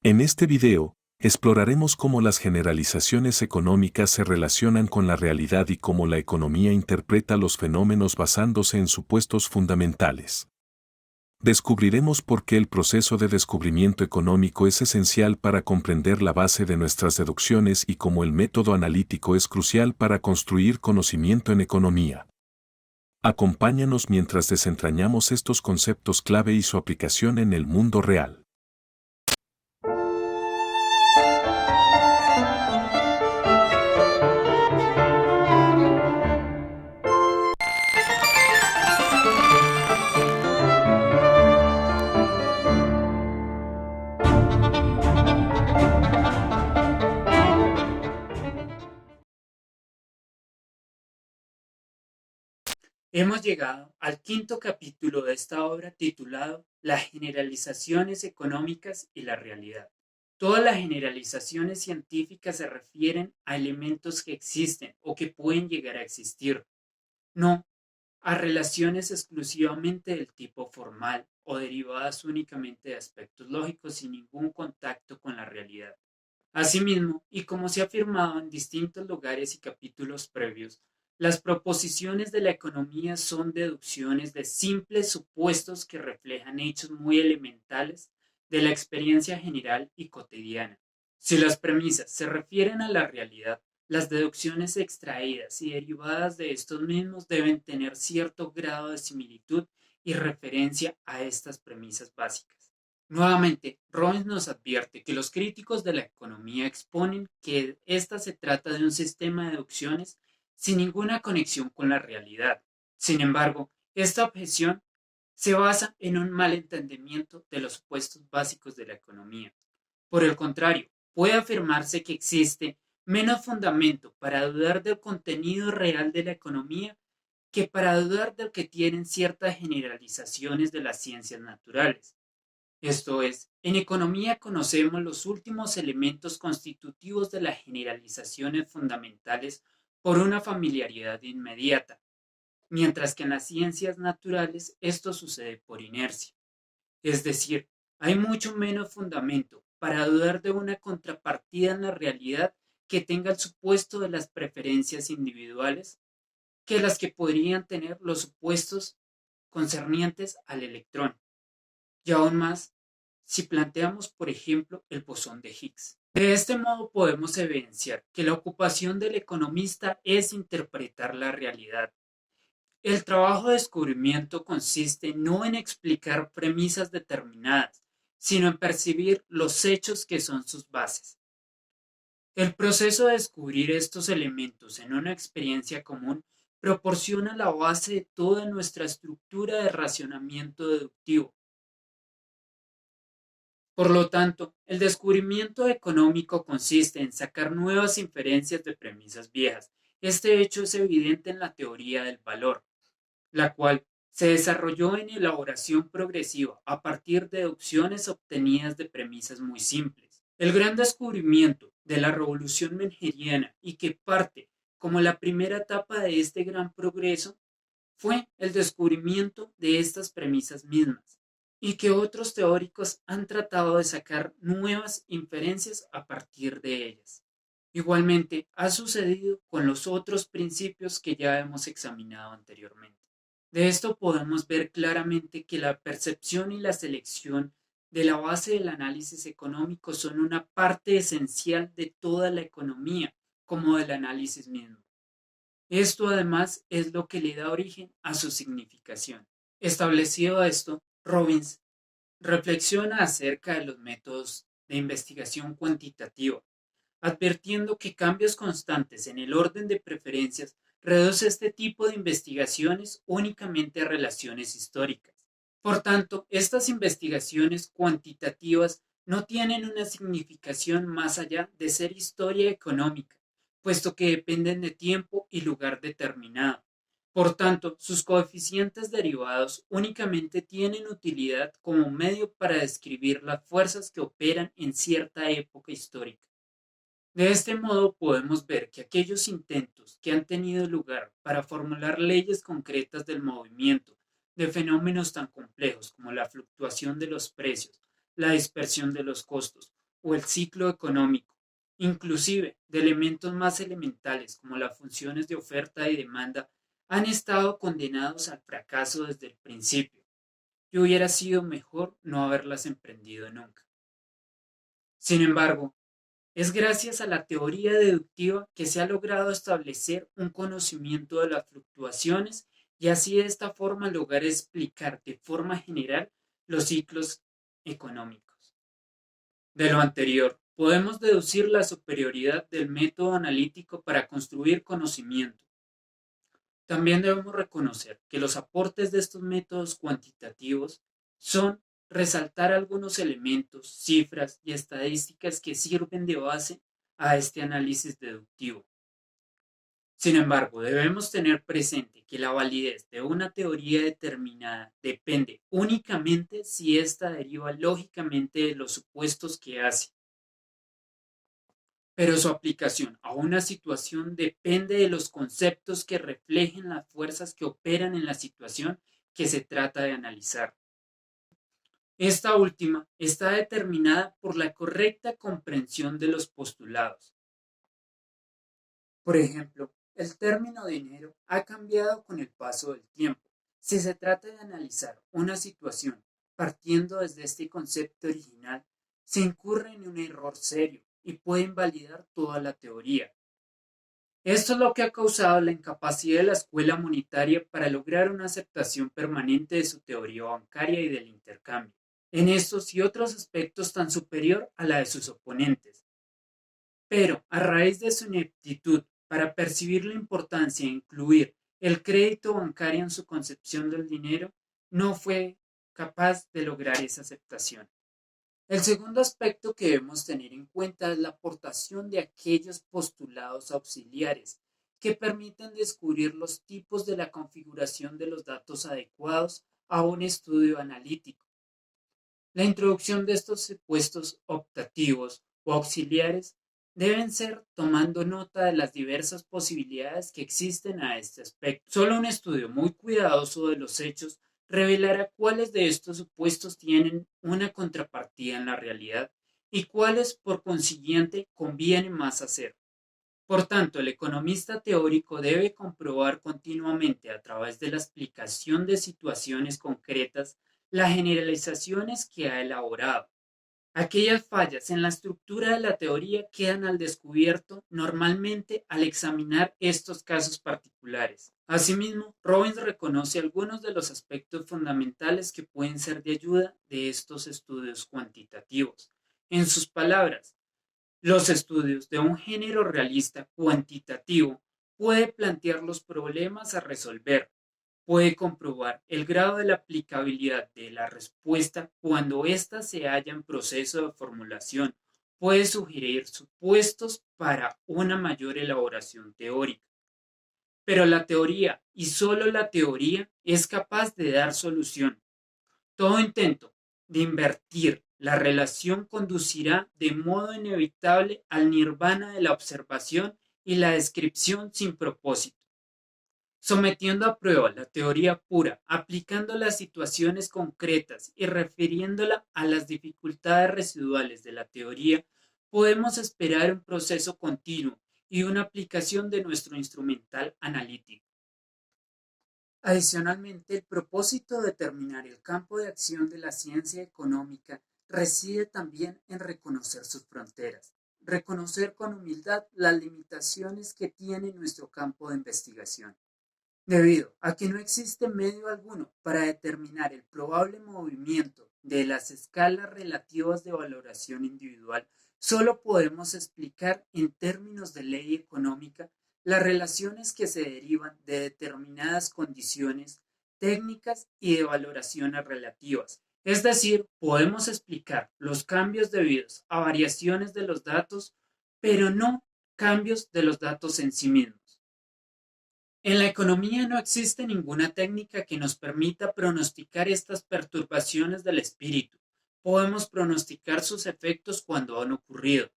En este video, exploraremos cómo las generalizaciones económicas se relacionan con la realidad y cómo la economía interpreta los fenómenos basándose en supuestos fundamentales. Descubriremos por qué el proceso de descubrimiento económico es esencial para comprender la base de nuestras deducciones y cómo el método analítico es crucial para construir conocimiento en economía. Acompáñanos mientras desentrañamos estos conceptos clave y su aplicación en el mundo real. Hemos llegado al quinto capítulo de esta obra titulado Las generalizaciones económicas y la realidad. Todas las generalizaciones científicas se refieren a elementos que existen o que pueden llegar a existir, no a relaciones exclusivamente del tipo formal o derivadas únicamente de aspectos lógicos sin ningún contacto con la realidad. Asimismo, y como se ha afirmado en distintos lugares y capítulos previos, las proposiciones de la economía son deducciones de simples supuestos que reflejan hechos muy elementales de la experiencia general y cotidiana. Si las premisas se refieren a la realidad, las deducciones extraídas y derivadas de estos mismos deben tener cierto grado de similitud y referencia a estas premisas básicas. Nuevamente, Robbins nos advierte que los críticos de la economía exponen que ésta se trata de un sistema de deducciones sin ninguna conexión con la realidad. Sin embargo, esta objeción se basa en un mal entendimiento de los supuestos básicos de la economía. Por el contrario, puede afirmarse que existe menos fundamento para dudar del contenido real de la economía que para dudar del que tienen ciertas generalizaciones de las ciencias naturales. Esto es, en economía conocemos los últimos elementos constitutivos de las generalizaciones fundamentales por una familiaridad inmediata, mientras que en las ciencias naturales esto sucede por inercia. Es decir, hay mucho menos fundamento para dudar de una contrapartida en la realidad que tenga el supuesto de las preferencias individuales que las que podrían tener los supuestos concernientes al electrón. Y aún más, si planteamos, por ejemplo, el bosón de Higgs. De este modo podemos evidenciar que la ocupación del economista es interpretar la realidad. El trabajo de descubrimiento consiste no en explicar premisas determinadas, sino en percibir los hechos que son sus bases. El proceso de descubrir estos elementos en una experiencia común proporciona la base de toda nuestra estructura de racionamiento deductivo. Por lo tanto, el descubrimiento económico consiste en sacar nuevas inferencias de premisas viejas. Este hecho es evidente en la teoría del valor, la cual se desarrolló en elaboración progresiva a partir de deducciones obtenidas de premisas muy simples. El gran descubrimiento de la revolución mengeriana y que parte como la primera etapa de este gran progreso fue el descubrimiento de estas premisas mismas y que otros teóricos han tratado de sacar nuevas inferencias a partir de ellas. Igualmente, ha sucedido con los otros principios que ya hemos examinado anteriormente. De esto podemos ver claramente que la percepción y la selección de la base del análisis económico son una parte esencial de toda la economía, como del análisis mismo. Esto además es lo que le da origen a su significación. Establecido esto, Robbins reflexiona acerca de los métodos de investigación cuantitativa, advirtiendo que cambios constantes en el orden de preferencias reduce este tipo de investigaciones únicamente a relaciones históricas. Por tanto, estas investigaciones cuantitativas no tienen una significación más allá de ser historia económica, puesto que dependen de tiempo y lugar determinado. Por tanto, sus coeficientes derivados únicamente tienen utilidad como medio para describir las fuerzas que operan en cierta época histórica. De este modo podemos ver que aquellos intentos que han tenido lugar para formular leyes concretas del movimiento de fenómenos tan complejos como la fluctuación de los precios, la dispersión de los costos o el ciclo económico, inclusive de elementos más elementales como las funciones de oferta y demanda, han estado condenados al fracaso desde el principio, y hubiera sido mejor no haberlas emprendido nunca. Sin embargo, es gracias a la teoría deductiva que se ha logrado establecer un conocimiento de las fluctuaciones y así de esta forma lograr explicar de forma general los ciclos económicos. De lo anterior, podemos deducir la superioridad del método analítico para construir conocimiento. También debemos reconocer que los aportes de estos métodos cuantitativos son resaltar algunos elementos, cifras y estadísticas que sirven de base a este análisis deductivo. Sin embargo, debemos tener presente que la validez de una teoría determinada depende únicamente si ésta deriva lógicamente de los supuestos que hace, pero su aplicación a una situación depende de los conceptos que reflejen las fuerzas que operan en la situación que se trata de analizar. Esta última está determinada por la correcta comprensión de los postulados. Por ejemplo, el término dinero ha cambiado con el paso del tiempo. Si se trata de analizar una situación partiendo desde este concepto original, se incurre en un error serio y puede invalidar toda la teoría. Esto es lo que ha causado la incapacidad de la escuela monetaria para lograr una aceptación permanente de su teoría bancaria y del intercambio, en estos y otros aspectos tan superior a la de sus oponentes. Pero, a raíz de su ineptitud para percibir la importancia de incluir el crédito bancario en su concepción del dinero, no fue capaz de lograr esa aceptación. El segundo aspecto que debemos tener en cuenta es la aportación de aquellos postulados auxiliares que permiten descubrir los tipos de la configuración de los datos adecuados a un estudio analítico. La introducción de estos supuestos optativos o auxiliares deben ser tomando nota de las diversas posibilidades que existen a este aspecto. Solo un estudio muy cuidadoso de los hechos revelará cuáles de estos supuestos tienen una contrapartida en la realidad y cuáles, por consiguiente, conviene más hacer. Por tanto, el economista teórico debe comprobar continuamente a través de la explicación de situaciones concretas las generalizaciones que ha elaborado. Aquellas fallas en la estructura de la teoría quedan al descubierto normalmente al examinar estos casos particulares. Asimismo, Robbins reconoce algunos de los aspectos fundamentales que pueden ser de ayuda de estos estudios cuantitativos. En sus palabras, los estudios de un género realista cuantitativo puede plantear los problemas a resolver, puede comprobar el grado de la aplicabilidad de la respuesta cuando ésta se halla en proceso de formulación, puede sugerir supuestos para una mayor elaboración teórica. Pero la teoría, y solo la teoría, es capaz de dar solución. Todo intento de invertir la relación conducirá de modo inevitable al nirvana de la observación y la descripción sin propósito. Sometiendo a prueba la teoría pura, aplicando las situaciones concretas y refiriéndola a las dificultades residuales de la teoría, podemos esperar un proceso continuo y una aplicación de nuestro instrumental analítico. Adicionalmente, el propósito de determinar el campo de acción de la ciencia económica reside también en reconocer sus fronteras, reconocer con humildad las limitaciones que tiene nuestro campo de investigación. Debido a que no existe medio alguno para determinar el probable movimiento de las escalas relativas de valoración individual, solo podemos explicar en términos de ley económica las relaciones que se derivan de determinadas condiciones técnicas y de valoraciones relativas. Es decir, podemos explicar los cambios debidos a variaciones de los datos, pero no cambios de los datos en sí mismos. En la economía no existe ninguna técnica que nos permita pronosticar estas perturbaciones del espíritu. Podemos pronosticar sus efectos cuando han ocurrido.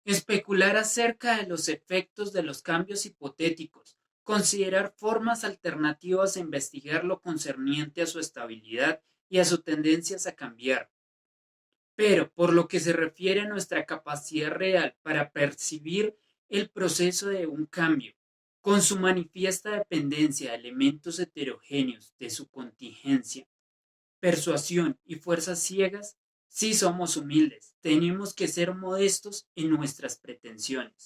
Especular acerca de los efectos de los cambios hipotéticos, considerar formas alternativas a investigar lo concerniente a su estabilidad y a sus tendencias a cambiar. Pero por lo que se refiere a nuestra capacidad real para percibir el proceso de un cambio, con su manifiesta dependencia de elementos heterogéneos de su contingencia, persuasión y fuerzas ciegas, sí somos humildes, tenemos que ser modestos en nuestras pretensiones.